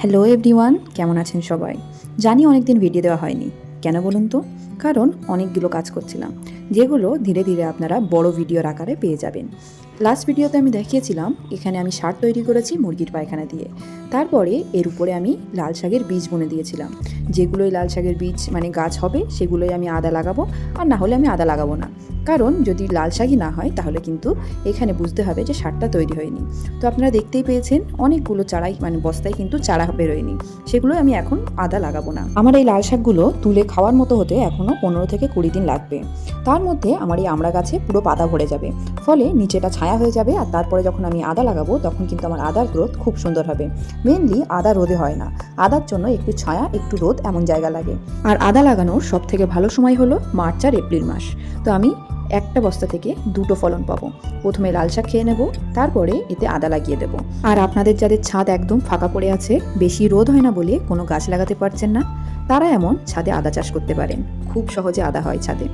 Hello everyone, কেমন আছেন সবাই? জানি অনেকদিন ভিডিও দেওয়া হয়নি, কেন বলুন তো? কারণ অনেকগুলো কাজ করছিলাম, যেগুলো ধীরে ধীরে আপনারা বড় ভিডিওর আকারে পেয়ে যাবেন। লাস্ট ভিডিওতে আমি দেখিয়েছিলাম এখানে আমি সার তৈরি করেছি মুরগির পায়খানা দিয়ে। তারপরে এর উপরে আমি লাল শাকের বীজ বুনে দিয়েছিলাম। যেগুলোই লাল শাকের বীজ মানে গাছ হবে সেগুলোই আমি আদা লাগাবো, আর না হলে আমি আদা লাগাবো না। কারণ যদি লাল শাকই না হয় তাহলে কিন্তু এখানে বুঝতে হবে যে সারটা তৈরি হয়নি। তো আপনারা দেখতেই পেয়েছেন অনেকগুলো চারাই মানে বস্তায় কিন্তু চারা বেরোয়নি, সেগুলো আমি এখন আদা লাগাবো না। আমার এই লাল শাকগুলো তুলে খাওয়ার মতো হতে এখনও 15 থেকে 20 দিন লাগবে। তার মধ্যে আমার এই আমড়া গাছে পুরো পাতা ভরে যাবে, ফলে নিচেটা ছায়া হয়ে যাবে। আর তারপরে যখন আমি আদা লাগাবো তখন কিন্তু আমার আদার গ্রোথ খুব সুন্দর হবে। মেনলি আদা রোদে হয় না, আদার জন্য একটু ছায়া একটু রোদ এমন জায়গা লাগে। আর আদা লাগানোর সব থেকে ভালো সময় হলো মার্চ আর এপ্রিল মাস। তো আমি একটা বস্তা থেকে দুটো ফলন পাবো। প্রথমে লাল শাক খেয়ে নেব, তারপরে এতে আদা লাগিয়ে দেবো। আর আপনাদের যাদের ছাদ একদম ফাঁকা পড়ে আছে, বেশি রোদ হয় না বলে কোনো গাছ লাগাতে পারছেন না, তারা এমন ছাদে আদা চাষ করতে পারেন। খুব সহজে আদা হয় ছাদে।